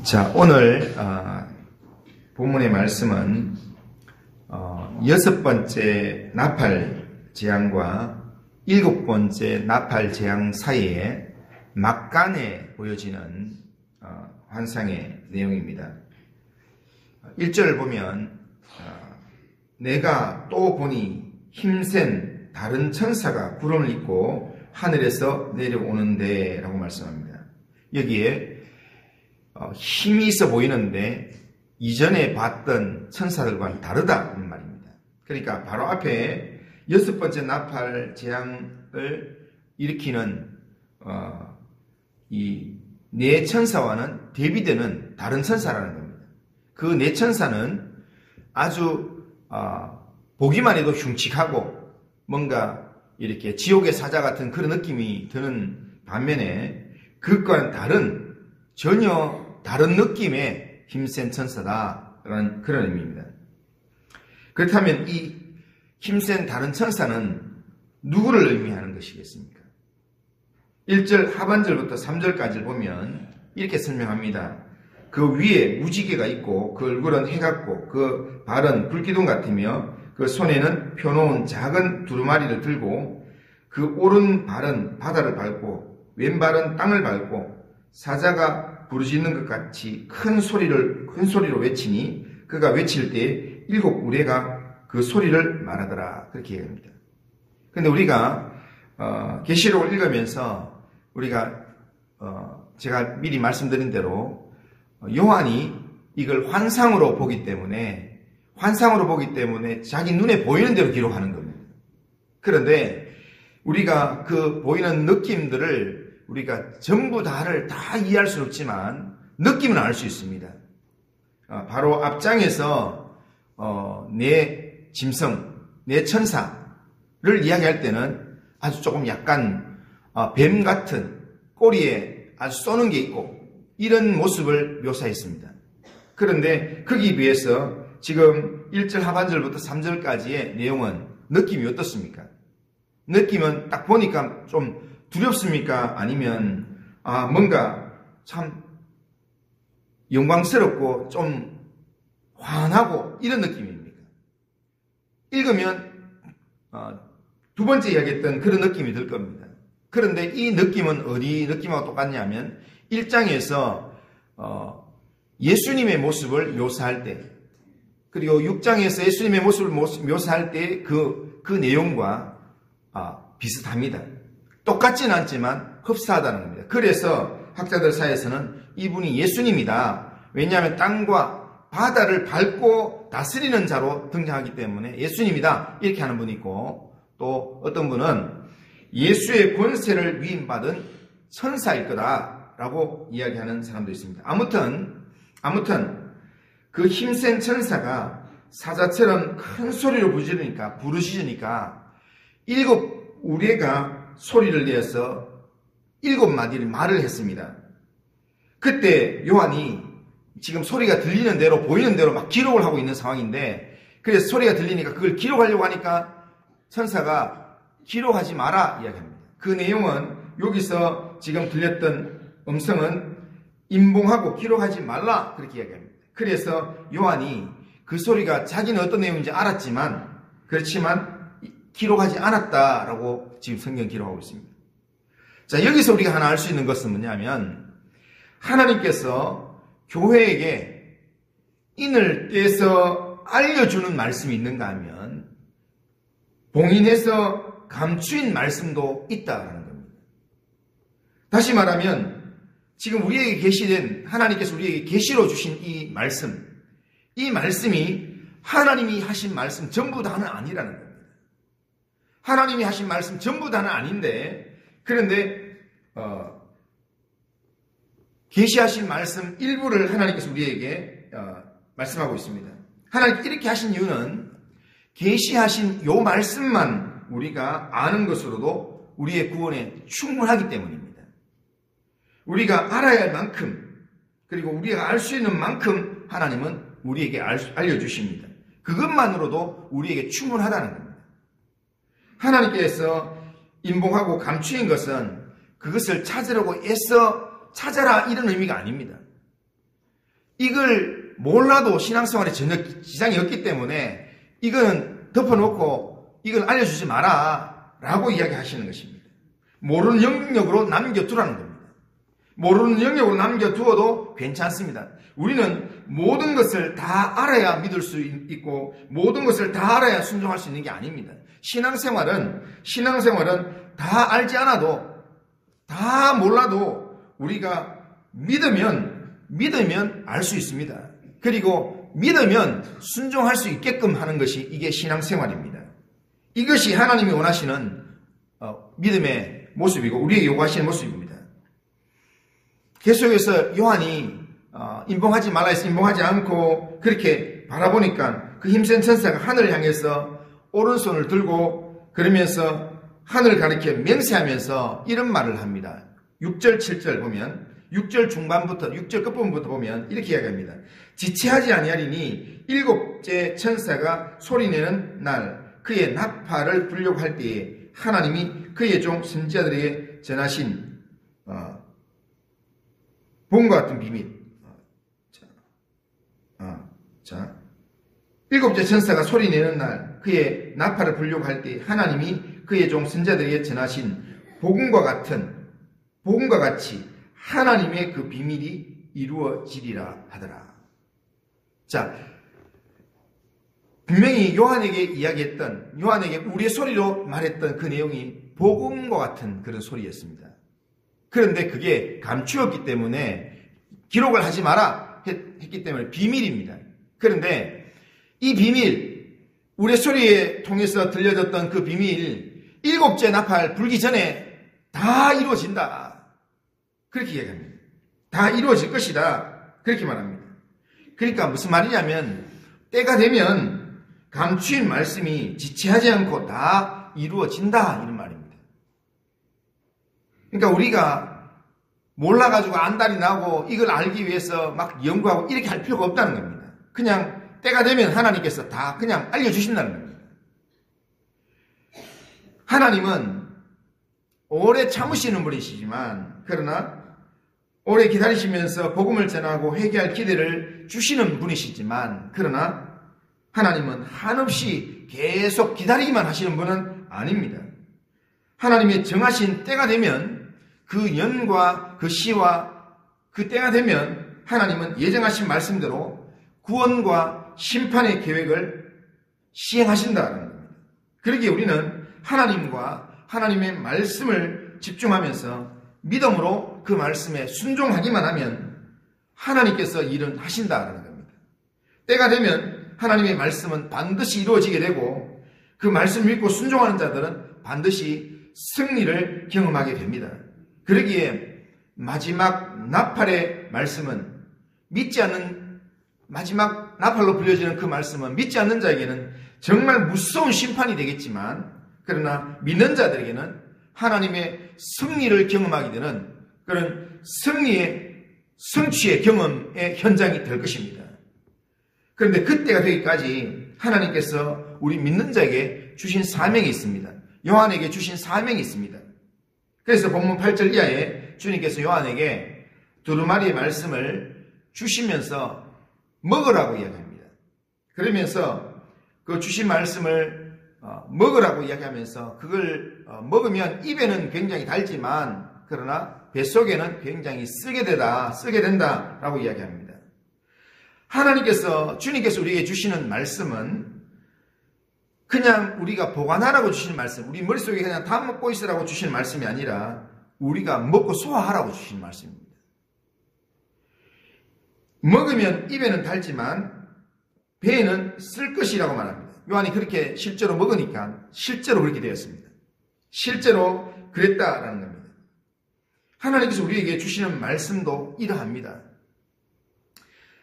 자, 오늘 본문의 말씀은 6번째 나팔 재앙과 7번째 나팔 재앙 사이에 막간에 보여지는 환상의 내용입니다. 1절을 보면 내가 또 보니 힘센 다른 천사가 구름을 입고 하늘에서 내려오는데 라고 말씀합니다. 여기에 힘이 있어 보이는데 이전에 봤던 천사들과는 다르다는 말입니다. 그러니까 바로 앞에 6번째 나팔 재앙을 일으키는 이 네 천사와는 대비되는 다른 천사라는 겁니다. 그 네 천사는 아주 보기만 해도 흉측하고 뭔가 이렇게 지옥의 사자 같은 그런 느낌이 드는 반면에 그것과는 전혀 다른 느낌의 힘센 천사다라는 그런 의미입니다. 그렇다면 이 힘센 다른 천사는 누구를 의미하는 것이겠습니까? 1절 하반절부터 3절까지를 보면 이렇게 설명합니다. 그 위에 무지개가 있고 그 얼굴은 해 같고 그 발은 불기둥 같으며 그 손에는 펴놓은 작은 두루마리를 들고 그 오른 발은 바다를 밟고 왼발은 땅을 밟고 사자가 부르짖는 것 같이 큰 소리로 외치니 그가 외칠 때 7 우레가 그 소리를 말하더라. 그렇게 얘기합니다. 그런데 우리가 계시록을 읽으면서 우리가 제가 미리 말씀드린 대로 요한이 이걸 환상으로 보기 때문에 자기 눈에 보이는 대로 기록하는 겁니다. 그런데 우리가 그 보이는 느낌들을 우리가 전부 다를 다 이해할 수는 없지만 느낌은 알 수 있습니다. 바로 앞장에서 네 짐승, 네 천사를 이야기할 때는 아주 조금 약간 뱀 같은 꼬리에 아주 쏘는 게 있고 이런 모습을 묘사했습니다. 그런데 거기에 비해서 지금 1절 하반절부터 3절까지의 내용은 느낌이 어떻습니까? 느낌은 딱 보니까 좀 두렵습니까? 아니면 뭔가 참 영광스럽고 좀 환하고 이런 느낌입니까? 읽으면 두 번째 이야기했던 그런 느낌이 들 겁니다. 그런데 이 느낌은 어디 느낌하고 똑같냐면 1장에서 예수님의 모습을 묘사할 때 그리고 6장에서 예수님의 모습을 묘사할 때 그 내용과 비슷합니다. 똑같지는 않지만 흡사하다는 겁니다. 그래서 학자들 사이에서는 이분이 예수님이다. 왜냐하면 땅과 바다를 밟고 다스리는 자로 등장하기 때문에 예수님이다. 이렇게 하는 분이 있고 또 어떤 분은 예수의 권세를 위임받은 천사일 거다라고 이야기하는 사람도 있습니다. 아무튼 그 힘센 천사가 사자처럼 큰 소리로 부르짖으니까 7 우레가 소리를 내어서 7마디를 말을 했습니다. 그때 요한이 지금 소리가 들리는 대로 보이는 대로 막 기록을 하고 있는 상황인데 그래서 소리가 들리니까 그걸 기록하려고 하니까 천사가 기록하지 마라 이야기합니다. 그 내용은 여기서 지금 들렸던 음성은 임봉하고 기록하지 말라 그렇게 이야기합니다. 그래서 요한이 그 소리가 자기는 어떤 내용인지 알았지만 그렇지만 기록하지 않았다라고 지금 성경 기록하고 있습니다. 자, 여기서 우리가 하나 알 수 있는 것은 뭐냐면 하나님께서 교회에게 인을 떼서 알려주는 말씀이 있는가 하면 봉인해서 감추인 말씀도 있다는 겁니다. 다시 말하면 지금 우리에게 계시된 하나님께서 우리에게 계시로 주신 이 말씀이 하나님이 하신 말씀 전부 다는 아니라는 겁니다. 하나님이 하신 말씀 전부 다는 아닌데 그런데 계시하신 말씀 일부를 하나님께서 우리에게 말씀하고 있습니다. 하나님께 이렇게 하신 이유는 계시하신 요 말씀만 우리가 아는 것으로도 우리의 구원에 충분하기 때문입니다. 우리가 알아야 할 만큼 그리고 우리가 알 수 있는 만큼 하나님은 우리에게 알려주십니다. 그것만으로도 우리에게 충분하다는 겁니다. 하나님께서 임봉하고 감추인 것은 그것을 찾으려고 애써 찾아라 이런 의미가 아닙니다. 이걸 몰라도 신앙생활에 전혀 지장이 없기 때문에 이거는 덮어놓고 이걸 알려주지 마라 라고 이야기하시는 것입니다. 모르는 영역으로 남겨두라는 겁니다. 모르는 영역으로 남겨두어도 괜찮습니다. 우리는 모든 것을 다 알아야 믿을 수 있고 모든 것을 다 알아야 순종할 수 있는 게 아닙니다. 신앙생활은 다 알지 않아도 다 몰라도 우리가 믿으면 알 수 있습니다. 그리고 믿으면 순종할 수 있게끔 하는 것이 이게 신앙생활입니다. 이것이 하나님이 원하시는 믿음의 모습이고 우리에게 요구하시는 모습입니다. 계속해서 요한이 임봉하지 말라 해서 임봉하지 않고 그렇게 바라보니까 그 힘센 천사가 하늘을 향해서 오른손을 들고 그러면서 하늘을 가리켜 맹세하면서 이런 말을 합니다. 6절 7절 보면 6절 중반부터 6절 끝부분부터 보면 이렇게 이야기합니다. 지체하지 아니하리니 일곱째 천사가 소리내는 날 그의 나팔을 불려고 할 때에 하나님이 그의 종 선지자들에게 전하신 복음과 같은 비밀. 일곱째 천사가 소리내는 날 그의 나팔을 불려고 할 때 하나님이 그의 종 선지자들에게 전하신 복음과 같이 하나님의 그 비밀이 이루어지리라 하더라. 자, 분명히 요한에게 이야기했던, 요한에게 우리의 소리로 말했던 그 내용이 복음과 같은 그런 소리였습니다. 그런데 그게 감추었기 때문에 기록을 하지 마라 했기 때문에 비밀입니다. 그런데 이 비밀, 우리의 소리에 통해서 들려졌던 그 비밀, 일곱째 나팔 불기 전에 다 이루어진다. 그렇게 이야기합니다. 다 이루어질 것이다. 그렇게 말합니다. 그러니까 무슨 말이냐면 때가 되면 감추인 말씀이 지체하지 않고 다 이루어진다 이런 말입니다. 그러니까 우리가 몰라가지고 안달이 나고 이걸 알기 위해서 막 연구하고 이렇게 할 필요가 없다는 겁니다. 그냥 때가 되면 하나님께서 다 그냥 알려주신다는 겁니다. 하나님은 오래 참으시는 분이시지만 그러나 오래 기다리시면서 복음을 전하고 회개할 기회를 주시는 분이시지만 그러나 하나님은 한없이 계속 기다리기만 하시는 분은 아닙니다. 하나님의 정하신 때가 되면 그 연과 그 시와 그 때가 되면 하나님은 예정하신 말씀대로 구원과 심판의 계획을 시행하신다는 겁니다. 그러기에 우리는 하나님과 하나님의 말씀을 집중하면서 믿음으로 그 말씀에 순종하기만 하면 하나님께서 일은 하신다는 겁니다. 때가 되면 하나님의 말씀은 반드시 이루어지게 되고 그 말씀을 믿고 순종하는 자들은 반드시 승리를 경험하게 됩니다. 그러기에 마지막 나팔의 말씀은 믿지 않는 마지막 나팔로 불려지는 그 말씀은 믿지 않는 자에게는 정말 무서운 심판이 되겠지만 그러나 믿는 자들에게는 하나님의 승리를 경험하게 되는 그런 성취의 경험의 현장이 될 것입니다. 그런데 그때가 되기까지 하나님께서 우리 믿는 자에게 주신 사명이 있습니다. 요한에게 주신 사명이 있습니다. 그래서 본문 8절 이하에 주님께서 요한에게 두루마리의 말씀을 주시면서 먹으라고 이야기합니다. 그러면서 그 주신 말씀을 먹으라고 이야기하면서 그걸 먹으면 입에는 굉장히 달지만 그러나 뱃속에는 굉장히 쓰게 된다라고 이야기합니다. 주님께서 우리에게 주시는 말씀은 그냥 우리가 보관하라고 주시는 말씀, 우리 머릿속에 그냥 다 먹고 있으라고 주시는 말씀이 아니라 우리가 먹고 소화하라고 주시는 말씀입니다. 먹으면 입에는 달지만 배에는 쓸 것이라고 말합니다. 요한이 그렇게 실제로 먹으니까 실제로 그렇게 되었습니다. 실제로 그랬다라는 겁니다. 하나님께서 우리에게 주시는 말씀도 이러합니다.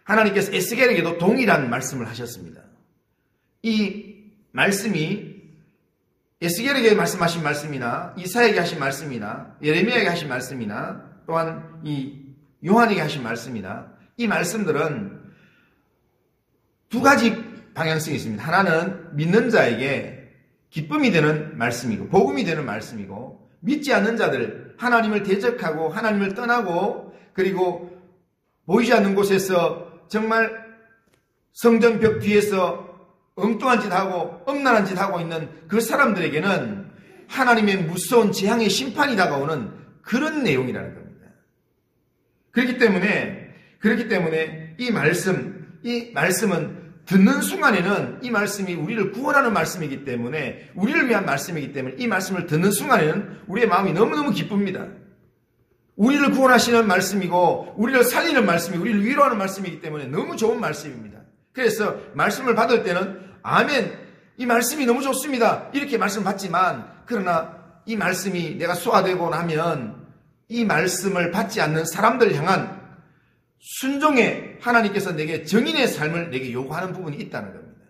하나님께서 에스겔에게도 동일한 말씀을 하셨습니다. 이 말씀이 에스겔에게 말씀하신 말씀이나 이사야에게 하신 말씀이나 예레미야에게 하신 말씀이나 또한 이 요한에게 하신 말씀이나 이 말씀들은 두 가지 방향성이 있습니다. 하나는 믿는 자에게 기쁨이 되는 말씀이고 복음이 되는 말씀이고 믿지 않는 자들, 하나님을 대적하고 하나님을 떠나고 그리고 보이지 않는 곳에서 정말 성전벽 뒤에서 엉뚱한 짓 하고 엄란한 짓 하고 있는 그 사람들에게는 하나님의 무서운 재앙의 심판이 다가오는 그런 내용이라는 겁니다. 그렇기 때문에 이 말씀은 듣는 순간에는 이 말씀이 우리를 구원하는 말씀이기 때문에, 우리를 위한 말씀이기 때문에 이 말씀을 듣는 순간에는 우리의 마음이 너무너무 기쁩니다. 우리를 구원하시는 말씀이고 우리를 살리는 말씀이고 우리를 위로하는 말씀이기 때문에 너무 좋은 말씀입니다. 그래서 말씀을 받을 때는 아멘, 이 말씀이 너무 좋습니다, 이렇게 말씀 받지만, 그러나 이 말씀이 내가 소화되고 나면 이 말씀을 받지 않는 사람들 향한 순종의 하나님께서 내게 정인의 삶을 내게 요구하는 부분이 있다는 겁니다.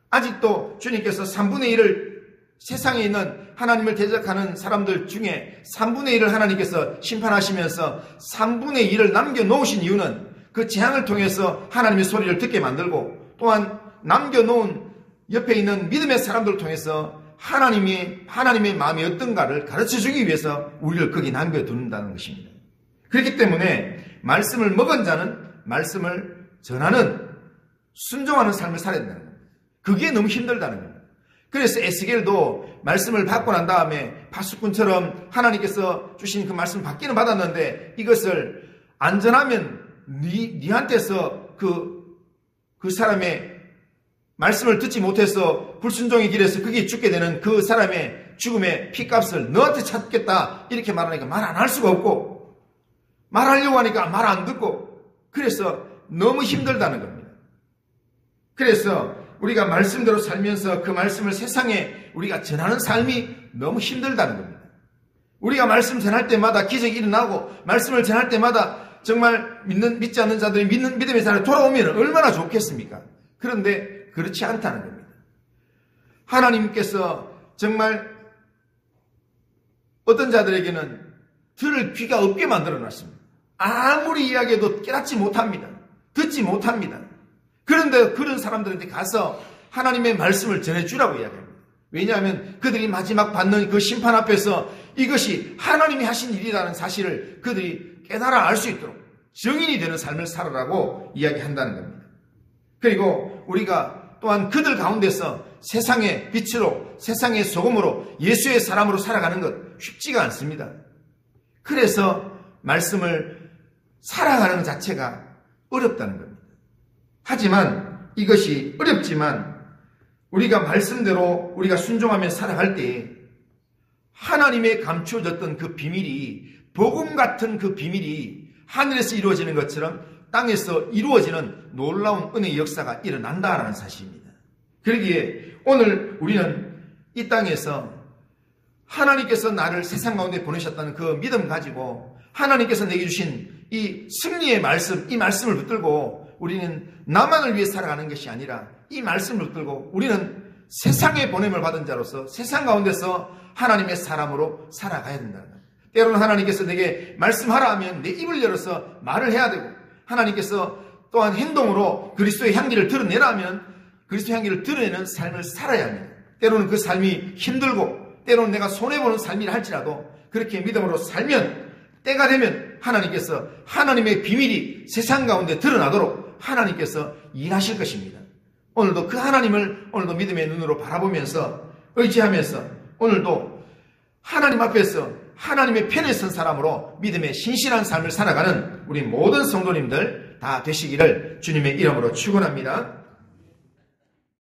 아직도 주님께서 3분의 1을 세상에 있는 하나님을 대적하는 사람들 중에 3분의 1을 하나님께서 심판하시면서 3분의 1을 남겨놓으신 이유는 그 재앙을 통해서 하나님의 소리를 듣게 만들고, 또한 남겨놓은 옆에 있는 믿음의 사람들을 통해서 하나님의 마음이 어떤가를 가르쳐주기 위해서 우리를 거기 남겨둔다는 것입니다. 그렇기 때문에 말씀을 먹은 자는 말씀을 전하는, 순종하는 삶을 살아야 된다는 겁니다. 그게 너무 힘들다는 겁니다. 그래서 에스겔도 말씀을 받고 난 다음에 파수꾼처럼 하나님께서 주신 그 말씀을 받기는 받았는데, 이것을 안전하면 니한테서 그 사람의 말씀을 듣지 못해서 불순종의 길에서 그게 죽게 되는 그 사람의 죽음의 피값을 너한테 찾겠다, 이렇게 말하니까 말 안 할 수가 없고, 말하려고 하니까 말 안 듣고, 그래서 너무 힘들다는 겁니다. 그래서 우리가 말씀대로 살면서 그 말씀을 세상에 우리가 전하는 삶이 너무 힘들다는 겁니다. 우리가 말씀 전할 때마다 기적이 일어나고, 말씀을 전할 때마다 정말 믿지 않는 자들이 믿음의 자리에 돌아오면 얼마나 좋겠습니까? 그런데 그렇지 않다는 겁니다. 하나님께서 정말 어떤 자들에게는 들을 귀가 없게 만들어 놨습니다. 아무리 이야기해도 깨닫지 못합니다. 듣지 못합니다. 그런데 그런 사람들한테 가서 하나님의 말씀을 전해주라고 이야기합니다. 왜냐하면 그들이 마지막 받는 그 심판 앞에서 이것이 하나님이 하신 일이라는 사실을 그들이 깨달아 알 수 있도록 증인이 되는 삶을 살아라고 이야기한다는 겁니다. 그리고 우리가 또한 그들 가운데서 세상의 빛으로, 세상의 소금으로, 예수의 사람으로 살아가는 것 쉽지가 않습니다. 그래서 말씀을 살아가는 것 자체가 어렵다는 겁니다. 하지만 이것이 어렵지만 우리가 말씀대로 우리가 순종하며 살아갈 때 하나님의 감추어졌던 그 비밀이, 복음 같은 그 비밀이 하늘에서 이루어지는 것처럼 땅에서 이루어지는 놀라운 은혜의 역사가 일어난다라는 사실입니다. 그러기에 오늘 우리는 이 땅에서 하나님께서 나를 세상 가운데 보내셨다는 그 믿음 가지고 하나님께서 내게 주신 이 승리의 말씀, 이 말씀을 붙들고 우리는 나만을 위해 살아가는 것이 아니라 이 말씀을 붙들고 우리는 세상에 보냄을 받은 자로서 세상 가운데서 하나님의 사람으로 살아가야 된다는 거예요. 때로는 하나님께서 내게 말씀하라 하면 내 입을 열어서 말을 해야 되고, 하나님께서 또한 행동으로 그리스도의 향기를 드러내라 하면 그리스도의 향기를 드러내는 삶을 살아야 합니다. 때로는 그 삶이 힘들고 때로는 내가 손해보는 삶이라 할지라도 그렇게 믿음으로 살면 때가 되면 하나님께서 하나님의 비밀이 세상 가운데 드러나도록 하나님께서 일하실 것입니다. 오늘도 그 하나님을 오늘도 믿음의 눈으로 바라보면서 의지하면서 오늘도 하나님 앞에서 하나님의 편에 선 사람으로 믿음의 신실한 삶을 살아가는 우리 모든 성도님들 다 되시기를 주님의 이름으로 축원합니다.